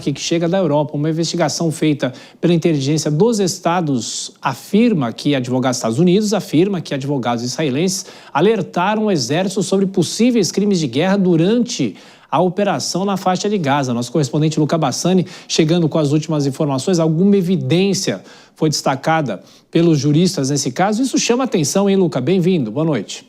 ataque que chega da Europa. Uma investigação feita pela inteligência dos Estados afirma que advogados dos Estados Unidos afirma que advogados israelenses alertaram o exército sobre possíveis crimes de guerra durante a operação na faixa de Gaza. Nosso correspondente Luca Bassani chegando com as últimas informações. Alguma evidência foi destacada pelos juristas nesse caso? Isso chama atenção, hein, Luca? Bem-vindo, boa noite.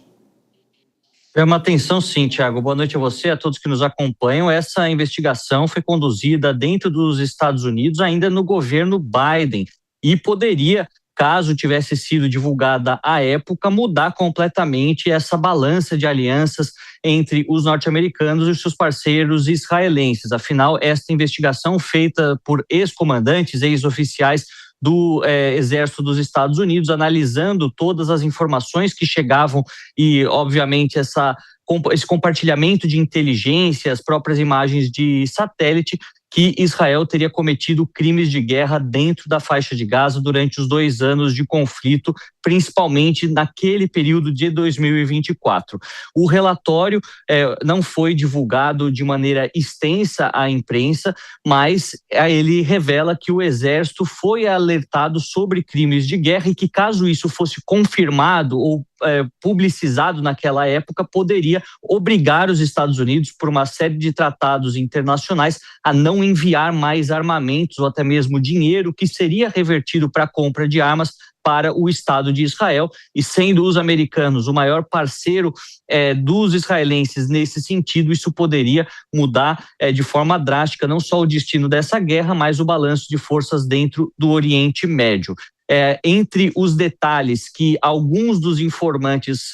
Chama atenção sim, Thiago. Boa noite a você, a todos que nos acompanham. Essa investigação foi conduzida dentro dos Estados Unidos ainda no governo Biden e poderia, caso tivesse sido divulgada à época, mudar completamente essa balança de alianças entre os norte-americanos e os seus parceiros israelenses. Afinal, esta investigação feita por ex-comandantes, ex-oficiais do Exército dos Estados Unidos, analisando todas as informações que chegavam e, obviamente, esse compartilhamento de inteligência, as próprias imagens de satélite, que Israel teria cometido crimes de guerra dentro da faixa de Gaza durante os 2 anos de conflito, principalmente naquele período de 2024. O relatório não foi divulgado de maneira extensa à imprensa, mas ele revela que o Exército foi alertado sobre crimes de guerra e que, caso isso fosse confirmado ou publicizado naquela época, poderia obrigar os Estados Unidos, por uma série de tratados internacionais, a não enviar mais armamentos ou até mesmo dinheiro que seria revertido para a compra de armas para o Estado de Israel, e sendo os americanos o maior parceiro dos israelenses nesse sentido, isso poderia mudar de forma drástica não só o destino dessa guerra, mas o balanço de forças dentro do Oriente Médio. Entre os detalhes que alguns dos informantes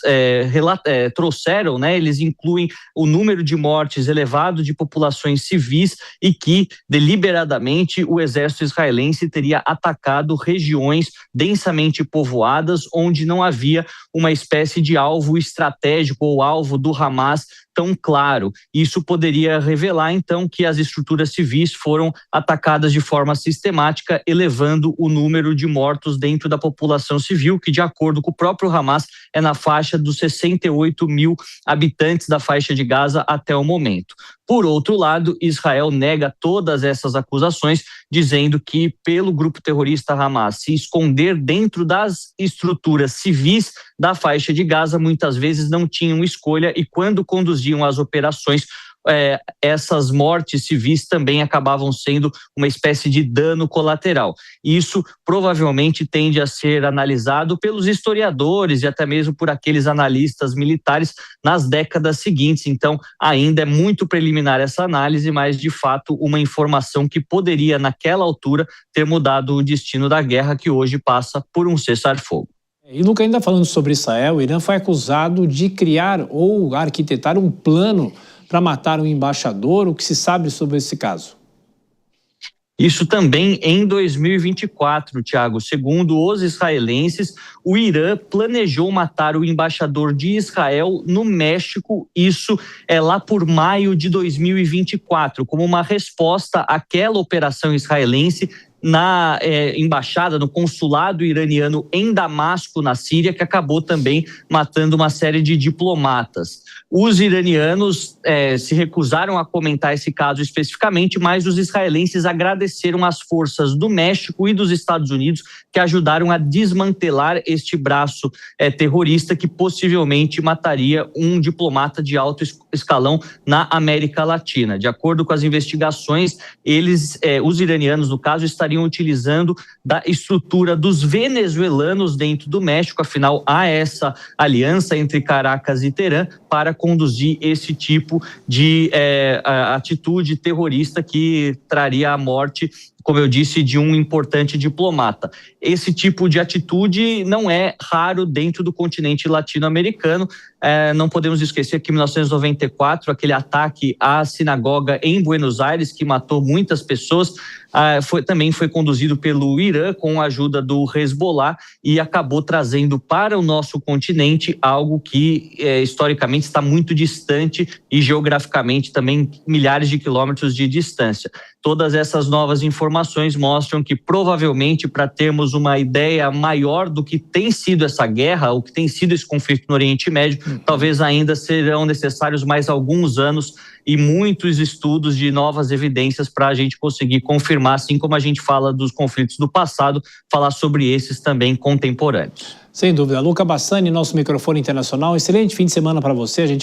trouxeram, né, eles incluem o número de mortes elevado de populações civis e que, deliberadamente, o exército israelense teria atacado regiões densamente povoadas onde não havia uma espécie de alvo estratégico ou alvo do Hamas tão claro. Isso poderia revelar, então, que as estruturas civis foram atacadas de forma sistemática, elevando o número de mortos dentro da população civil, que, de acordo com o próprio Hamas, é na faixa dos 68 mil habitantes da faixa de Gaza até o momento. Por outro lado, Israel nega todas essas acusações, dizendo que, pelo grupo terrorista Hamas se esconder dentro das estruturas civis da faixa de Gaza, muitas vezes não tinham escolha e, quando conduziam as operações, essas mortes civis também acabavam sendo uma espécie de dano colateral. Isso provavelmente tende a ser analisado pelos historiadores e até mesmo por aqueles analistas militares nas décadas seguintes. Então, ainda é muito preliminar essa análise, mas de fato uma informação que poderia, naquela altura, ter mudado o destino da guerra, que hoje passa por um cessar-fogo. E Luca, ainda falando sobre Israel, o Irã foi acusado de criar ou arquitetar um plano para matar um embaixador. O que se sabe sobre esse caso? Isso também em 2024, Thiago. Segundo os israelenses, o Irã planejou matar o embaixador de Israel no México, isso lá por maio de 2024, como uma resposta àquela operação israelense na embaixada, no consulado iraniano em Damasco, na Síria, que acabou também matando uma série de diplomatas. Os iranianos se recusaram a comentar esse caso especificamente, mas os israelenses agradeceram as forças do México e dos Estados Unidos que ajudaram a desmantelar este braço terrorista que possivelmente mataria um diplomata de alto escalão na América Latina. De acordo com as investigações, os iranianos, no caso, estariam utilizando da estrutura dos venezuelanos dentro do México. Afinal, há essa aliança entre Caracas e Teherã para conduzir esse tipo de atitude terrorista que traria a morte, como eu disse, de um importante diplomata. Esse tipo de atitude não é raro dentro do continente latino-americano. Não podemos esquecer que em 1994, aquele ataque à sinagoga em Buenos Aires, que matou muitas pessoas, também foi conduzido pelo Irã com a ajuda do Hezbollah e acabou trazendo para o nosso continente algo que historicamente está muito distante e geograficamente também milhares de quilômetros de distância. Todas essas novas informações informações mostram que provavelmente, para termos uma ideia maior do que tem sido essa guerra, o que tem sido esse conflito no Oriente Médio, talvez ainda serão necessários mais alguns anos e muitos estudos de novas evidências para a gente conseguir confirmar, assim como a gente fala dos conflitos do passado, falar sobre esses também contemporâneos. Sem dúvida. Luca Bassani, nosso microfone internacional. Excelente fim de semana para você. A gente